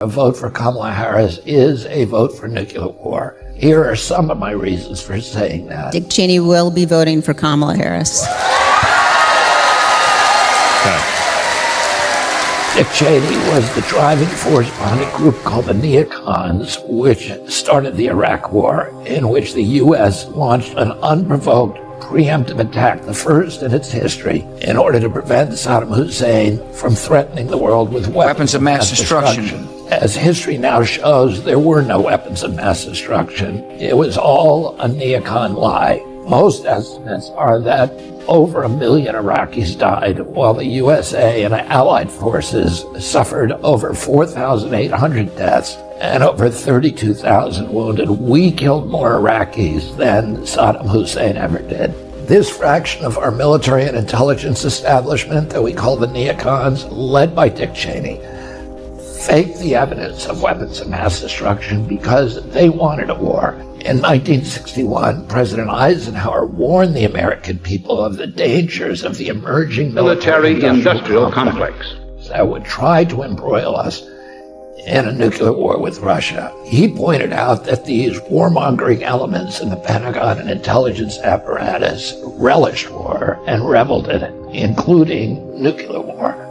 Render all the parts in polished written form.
A vote for Kamala Harris is a vote for nuclear war. Here are some of my reasons for saying that. Dick Cheney will be voting for Kamala Harris. Dick Cheney was the driving force behind a group called the Neoncons, which started the Iraq War, in which the U.S. launched an unprovoked preemptive attack, the first in its history, in order to prevent Saddam Hussein from threatening the world with weapons of mass destruction. As history now shows, there were no weapons of mass destruction. It was all a neocon lie. Most estimates are that over 1 million Iraqis died, while the USA and allied forces suffered over 4,800 deaths and over 32,000 wounded. We killed more Iraqis than Saddam Hussein ever did. This fraction of our military and intelligence establishment that we call the neocons, led by Dick Cheney, faked the evidence of weapons of mass destruction because they wanted a war. In 1961, President Eisenhower warned the American people of the dangers of the emerging military-industrial complex that would try to embroil us in a nuclear war with Russia. He pointed out that these warmongering elements in the Pentagon and intelligence apparatus relished war and reveled in it, including nuclear war.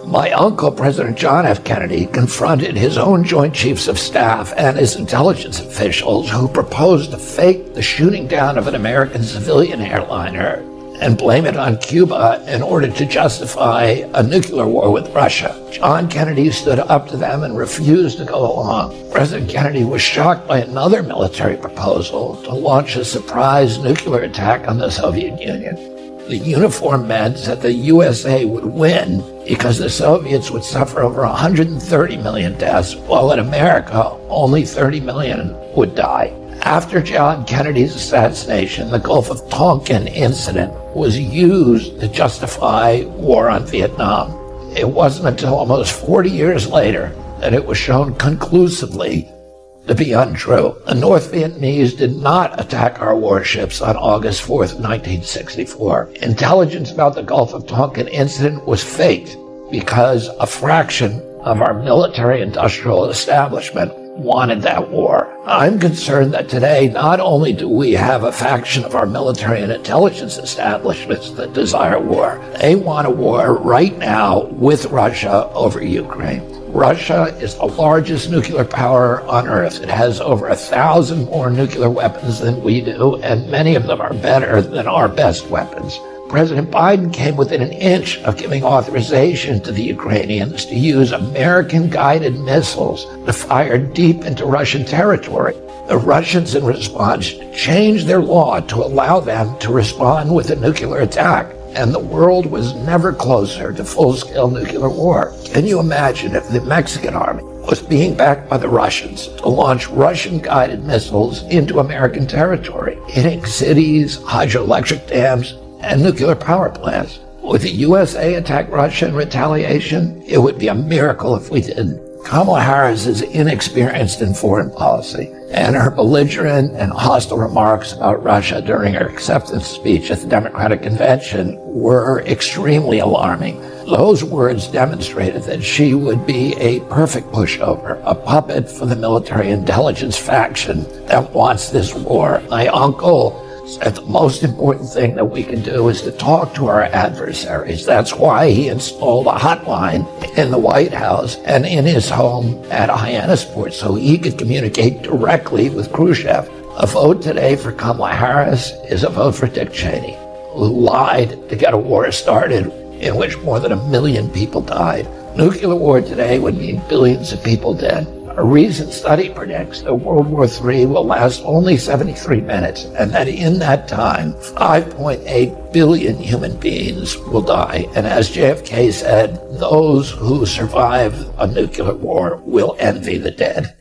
My uncle, President John F. Kennedy, confronted his own Joint Chiefs of Staff and his intelligence officials who proposed to fake the shooting down of an American civilian airliner and blame it on Cuba in order to justify a nuclear war with Russia. John Kennedy stood up to them and refused to go along. President Kennedy was shocked by another military proposal to launch a surprise nuclear attack on the Soviet Union. The uniformed men said the USA would win because the Soviets would suffer over 130 million deaths, while in America, only 30 million would die. After John Kennedy's assassination, the Gulf of Tonkin incident was used to justify war on Vietnam. It wasn't until almost 40 years later that it was shown conclusively to be untrue. The North Vietnamese did not attack our warships on August 4th, 1964. Intelligence about the Gulf of Tonkin incident was faked because a fraction of our military-industrial establishment wanted that war. I'm concerned that today not only do we have a faction of our military and intelligence establishments that desire war, they want a war right now with Russia over Ukraine. Russia is the largest nuclear power on Earth. It has over 1,000 more nuclear weapons than we do, and many of them are better than our best weapons. President Biden came within an inch of giving authorization to the Ukrainians to use American-guided missiles to fire deep into Russian territory. The Russians, in response, changed their law to allow them to respond with a nuclear attack. And the world was never closer to full-scale nuclear war. Can you imagine if the Mexican army was being backed by the Russians to launch Russian-guided missiles into American territory, hitting cities, hydroelectric dams, and nuclear power plants? Would the USA attack Russia in retaliation? It would be a miracle if we didn't. Kamala Harris is inexperienced in foreign policy, and her belligerent and hostile remarks about Russia during her acceptance speech at the Democratic Convention were extremely alarming. Those words demonstrated that she would be a perfect pushover, a puppet for the military intelligence faction that wants this war. My uncle said the most important thing that we can do is to talk to our adversaries. That's why he installed a hotline in the White House and in his home at Hyannisport so he could communicate directly with Khrushchev. A vote today for Kamala Harris is a vote for Dick Cheney, who lied to get a war started in which more than 1 million people died. Nuclear war today would mean billions of people dead. A recent study predicts that World War III will last only 73 minutes, and that in that time, 5.8 billion human beings will die. And as JFK said, those who survive a nuclear war will envy the dead.